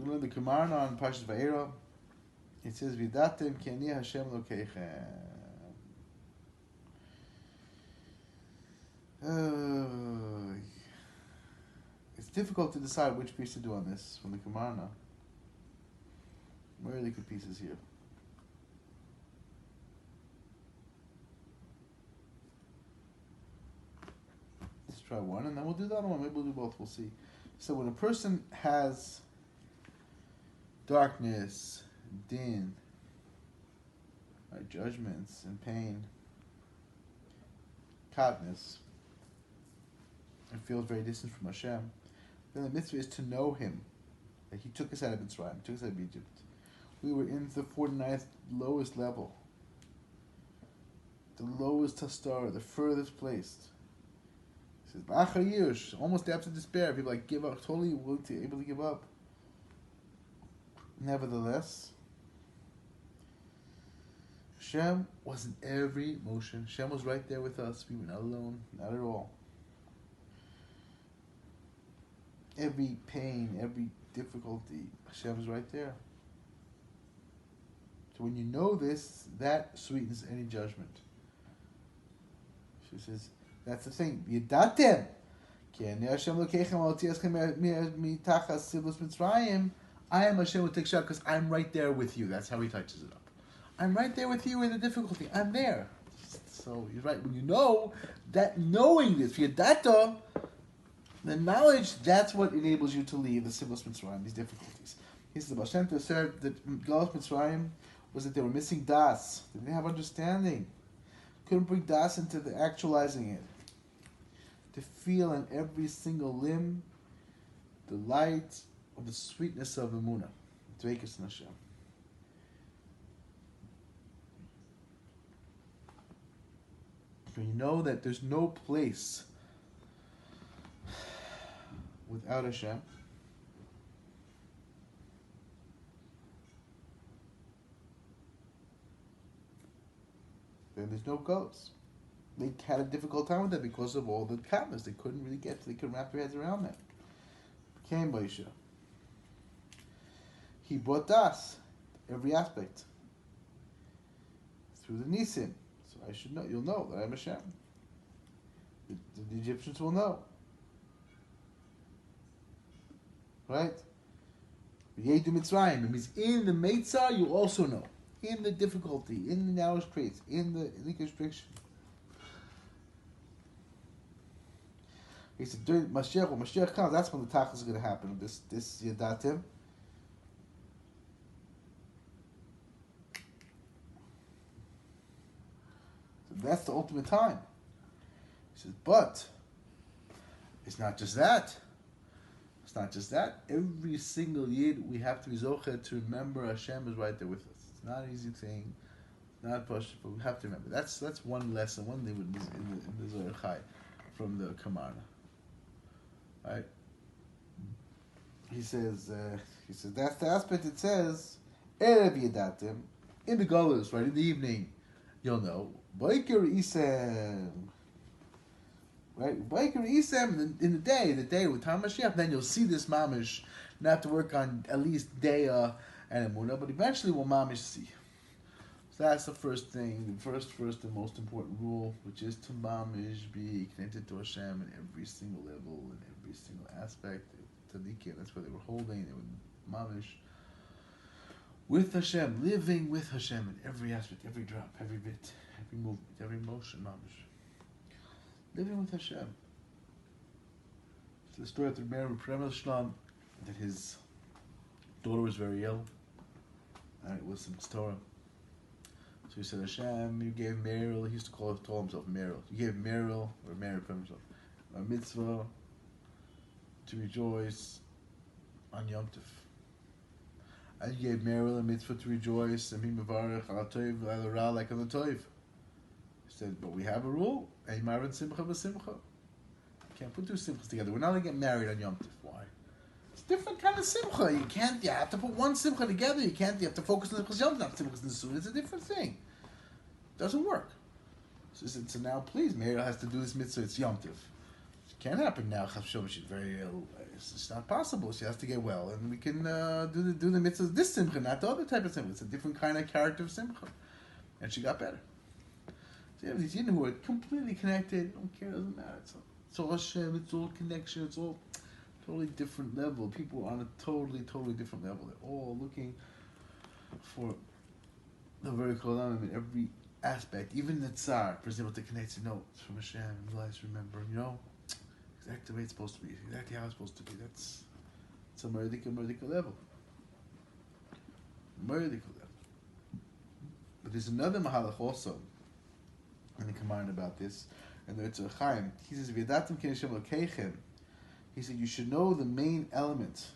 we learn the Komarna on Parshas Vayera. It says, "Vidatem ki ani Hashem Elokeichem." It's difficult to decide which piece to do on this from the Komarna. Where are the good pieces here? Let's try one, and then we'll do the other one. Maybe we'll do both. We'll see. So when a person has darkness, din, right, judgments, and pain, katness, and feels very distant from Hashem, then the mitzvah is to know Him. That He took us out of Mitzrayim, He took us out of Egypt. We were in the 49th lowest level, the lowest hastar, the furthest placed. He says, "B'achar yish," almost depths of despair. People like give up, totally willing to able to give up. Nevertheless, Hashem was in every motion. Hashem was right there with us. We were not alone, not at all. Every pain, every difficulty, Hashem is right there. So when you know this, that sweetens any judgment. She says, that's the thing. Yadatem. I am Hashem with Tikshah because I'm right there with you. That's how he touches it up. I'm right there with you in the difficulty. I'm there. So you're right. When you know that, knowing this, Yadata, the knowledge, that's what enables you to leave the Sivlos Mitzrayim, these difficulties. He says, the Baal Shem Tov said that Galut Mitzrayim was that they were missing das. They didn't have understanding. Couldn't bring das into the actualizing it. To feel in every single limb the light of the sweetness of Emunah. Dveikus in Hashem. When you know that there's no place without Hashem, then there's no ghosts. They had a difficult time with that because of all the katnas. They couldn't really get to, they couldn't wrap their heads around that. Came Moshe. He brought das, every aspect. Through the Nisim. So I should know, you'll know that I'm Hashem. The Egyptians will know. Right? Yedu Mitzrayim. It means in the Meitzah you also know. In the difficulty, in the narrow straits, in the constriction. He said, during Mashiach, when Mashiach comes, that's when the tachlis is going to happen. This Yadatim. So that's the ultimate time. He says, but it's not just that. It's not just that. Every single yid, we have to be zocher to remember Hashem is right there with us. It's not an easy thing, not Parshas, but we have to remember. That's one lesson, one thing in the Zohar Chai from the Komarna. Right? He says that's the aspect. It says Erev Yadatim in the Golus, right in the evening, you'll know Baiker Isem. Right, Baiker Isem in the day with Tam Mashiach. Then you'll see this mamish. Not have to work on at least Deya and Emunah, but eventually we'll mamish see. So that's the first thing, the first and most important rule, which is to mamish be connected to Hashem in every single level, in every single aspect. Tzaddikim, that's what they were holding. They were mamish with Hashem, living with Hashem in every aspect, every drop, every bit, every movement, every motion, mamish. Living with Hashem. It's the story of the Meir Premal Shlam that his daughter was very ill. And it was some Torah. So he said, Hashem, you gave Meryl, he used to call himself Meryl. You gave Meryl, or Meryl himself, a mitzvah to rejoice on Yom Tov. And you gave Meryl a mitzvah to rejoice and be mevarech al tov al ra like on the tov. He said, but we have a rule. Ein marvin simcha v'simcha. You can't put two simchas together. We're not going to get married on Yom Tov. Why? It's a different kind of simcha. You have to put one simcha together. You have to focus on the simchas Yom Tov, not simchas Nesuin. It's a different thing. It doesn't work. So now please, Meryl has to do this mitzvah. It's Yom Tov. can't happen now. She's very ill. It's just not possible. She has to get well, and we can do the mitzvah this simcha, not the other type of simcha. It's a different kind of character of simcha, and she got better. So you have these Yidden who are completely connected. Don't care, doesn't matter. It's all Hashem. It's all connection. It's all totally different level. People are on a totally different level. They're all looking for the vertical element in every aspect, even the tsar, for example, to connect to know it's from Hashem, realize, remember, exactly the way it's supposed to be, exactly how it's supposed to be. That's a merdika level. Merdika level. But there's another mahalach also in the Komarna about this, and the Ritzer Chaim. He says, "V'yadatim ki Hashem Elokeichem." He said, you should know the main element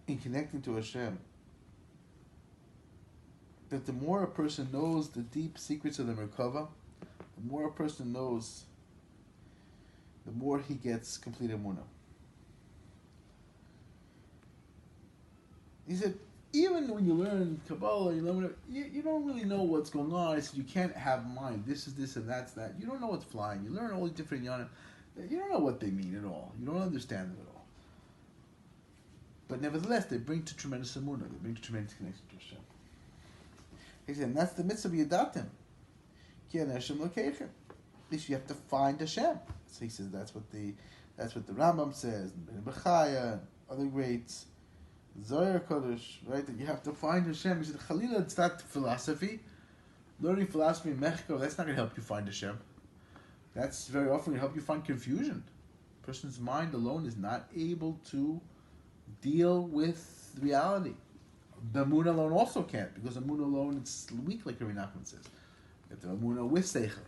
in connecting to Hashem. That the more a person knows the deep secrets of the Merkava, the more a person knows, the more he gets complete emunah. He said, even when you learn Kabbalah, you don't really know what's going on. He said, you can't have mind. This is this and that's that. You don't know what's flying. You learn all the different yana. You don't know what they mean at all. You don't understand them at all. But nevertheless, they bring to tremendous emunah. They bring to tremendous connection to Hashem. He said, and that's the mitzvah of Yadatim. Ki an Hashem Elokeichem. At least you have to find Hashem. So he says that's what the Rambam says, and Bechaya, and other greats, Zohar Kodesh, right? That you have to find Hashem. He said, Chalila, it's not philosophy. Learning philosophy in Mexico, that's not going to help you find Hashem. That's very often going to help you find confusion. A person's mind alone is not able to deal with reality. The Amunah alone also can't, because Amunah alone it's weak, like Rabbi Nachman says. You have to Amunah with Seichel.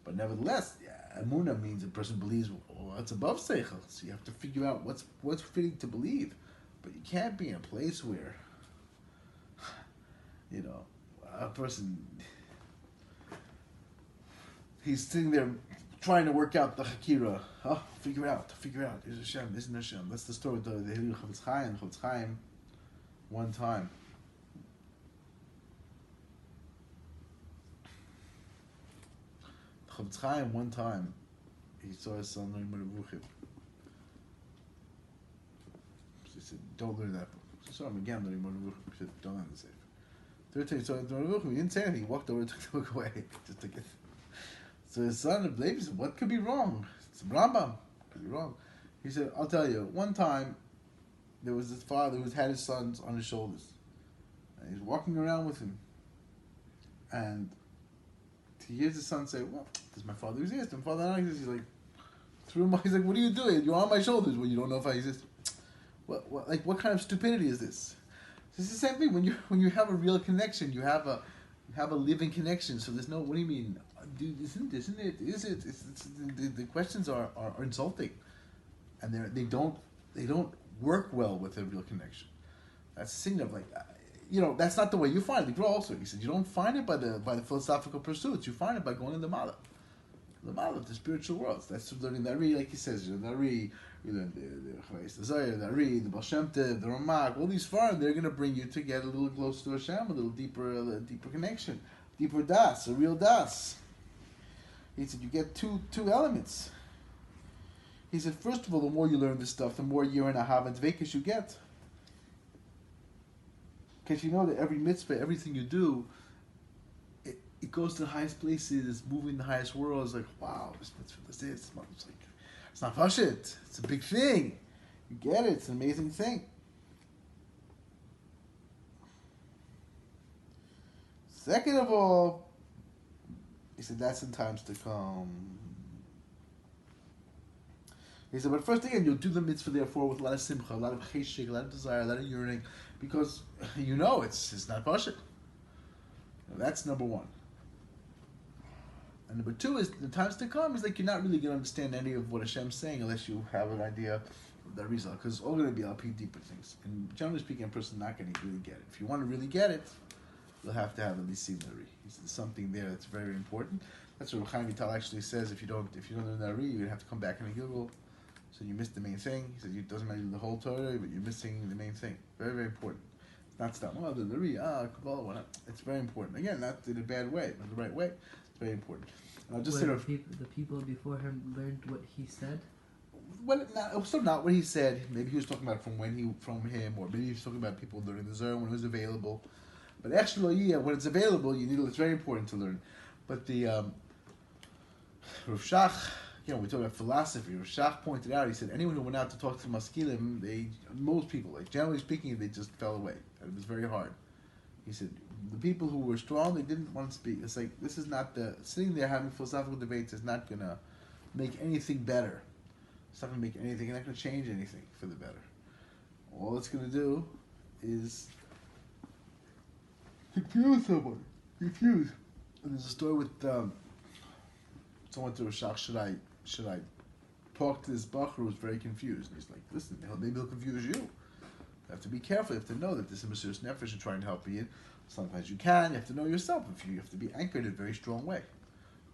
But nevertheless, Amunah means a person believes what's above Seichel. So you have to figure out what's fitting to believe. But you can't be in a place where, a person, he's sitting there trying to work out the Hakira. Oh, figure out. Is Hashem, isn't Hashem? That's the story of the Hilul Chavetz Chaim. Chavetz Chaim, one time, he saw his son learning Meravuchim. He said, don't learn that book. So he saw him again learning Meravuchim. He said, don't learn the Sefer. Third time he saw Meravuchim, he didn't say anything. He walked over and took the book away. Just took it. So his son blamed him. He said, what could be wrong? It's Rambam. Could be wrong. He said, I'll tell you. One time, there was this father who had his sons on his shoulders. And he's walking around with him. And he hears his son say, well, does my father exist? And father not exist. He's like, he's like, what are you doing? You're on my shoulders. Well, you don't know if I exist. What kind of stupidity is this? It's the same thing. When you have a real connection, you have a living connection. So there's no, what do you mean? Dude, isn't it? Is it? The questions are insulting. And they don't work well with a real connection. That's the thing of that's not the way you find it. The Gra also, he said, you don't find it by the philosophical pursuits. You find it by going in the Mala. The Mala of the spiritual worlds. That's learning the Ari, like he says, the Ari, you learn the Zayir, the Ari, the Baal Shem Tov, the Ramak, all these foreign, they're going to bring you to get a little closer to Hashem, a little deeper connection, deeper das, a real das. He said, you get two elements. He said, first of all, the more you learn this stuff, the more you're in a Havan Dvekish you get. Because you know that every mitzvah, everything you do, it goes to the highest places, moving the highest worlds. Like, wow, this mitzvah, this is. It's not Pashit. It's a big thing. You get it. It's an amazing thing. Second of all, he said, that's in times to come. He said, but first again, you'll do the mitzvah therefore with a lot of simcha, a lot of cheshik, a lot of desire, a lot of yearning, because it's not pashut. That's number one. And number two is the times to come is like you're not really going to understand any of what Hashem's saying unless you have an idea of the result, because it's all going to be LP deeper things. And generally speaking, a person's not going to really get it. If you want to really get it, you'll have to have at least seen the Ari. There's something there that's very important. That's what Chaim Vital actually says. If you don't learn the Ari, you have to come back in a Gilgal. So you missed the main thing. He said it doesn't matter the whole Torah, but you're missing the main thing. Very, very important. It's not stop. The Ari, Kabbalah, whatnot. It's very important. Again, not in a bad way, but the right way. It's very important. And I'll just say the people before him learned what he said. Well, it was still not what he said. Maybe he was talking about from him, or maybe he was talking about people learning the Zohar when it was available. But actually, yeah, when it's available, it's very important to learn. But the Rav Shach, we talk about philosophy. Rav Shach pointed out, he said, anyone who went out to talk to the Maskilim, most people, like generally speaking, they just fell away. And it was very hard. He said, the people who were strong, they didn't want to speak. It's like, this is not sitting there having philosophical debates is not going to make anything better. It's not going to make anything, it's not going to change anything for the better. All it's going to do is confuse someone. Confuse. And there's a story with someone to Rashach, should I talk to this Bachar who's very confused? And he's like, listen, maybe he'll confuse you. You have to be careful. You have to know that this is Mesiras Nefesh should try and help you. Sometimes you can. You have to know yourself. You have to be anchored in a very strong way.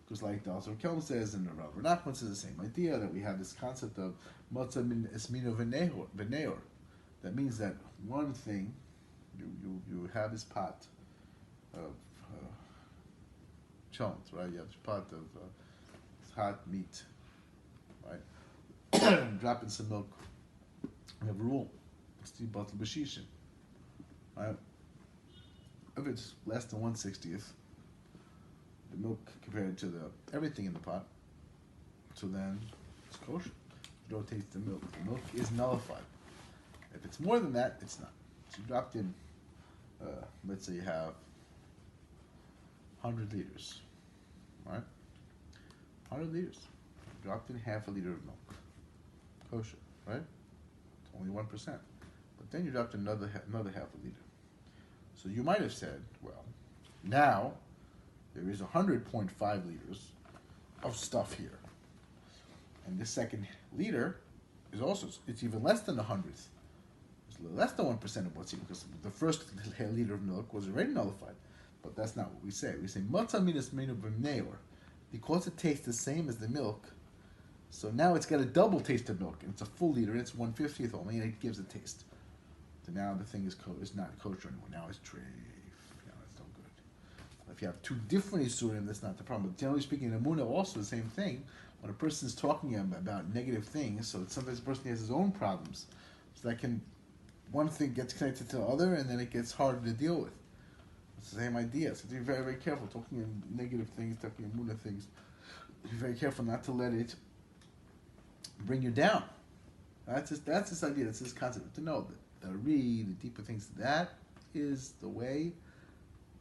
Because like the Alter Kelm says, and the Rav Nachman says the same idea, that we have this concept of Matzah min esmino v'neor. That means that one thing, you have this pot of chalent, right? You have this pot of hot meat, right? Drop in some milk. We have a rule. It's the batel b'shishin, right? If it's less than 1/60th, the milk compared to everything in the pot, so then it's kosher. You don't taste the milk. The milk is nullified. If it's more than that, it's not. So you dropped in, let's say you have 100 liters, right? 100 liters. You dropped in half a liter of milk. Kosher, right? It's only 1%. But then you dropped another half a liter. So you might have said, well, now there is 100.5 liters of stuff here. And this second liter is also, it's even less than 100th. It's less than 1% of what's here, because the first liter of milk was already nullified. But that's not what we say. We say, matzah min esmino v'neor. Because it tastes the same as the milk, so now it's got a double taste of milk, and it's a full liter, and it's 1/50th only, and it gives a taste. So now the thing is not kosher anymore. Now it's treif. Now it's no good. If you have two different isurim, that's not the problem. But generally speaking, in Amunah also the same thing. When a person is talking about negative things, so sometimes the person has his own problems. So one thing gets connected to the other, and then it gets harder to deal with. It's the same idea. So be very, very careful. Talking in negative things, talking in Amunah things. Be very careful not to let it bring you down. That's this idea. That's this concept. To know that the deeper things, that is the way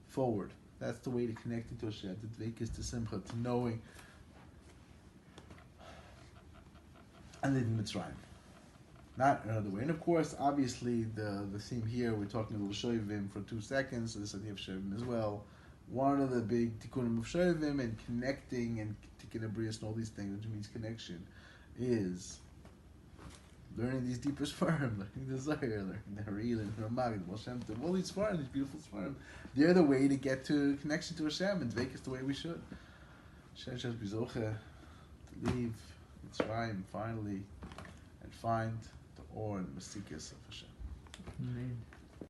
forward. That's the way to connect into Hashem, to dveikis, to simcha, to knowing. And live in Mitzrayim. Not another way. And of course, obviously, the theme here, we're talking a little Shoivim for 2 seconds, so this idea of Shoivim as well. One of the big tikkunim of Shoivim and connecting and tikkun abrius and all these things, which means connection, is learning these deeper svarim, learning the Zohar, learning the Haril and Ramag, the Moshem, all these svarim, these beautiful svarim. They're the way to get to connection to Hashem, and Dveik is the way we should. Hashem should be zoche to leave Mitzrayim finally and find the or and the Masikas of Hashem. Amen.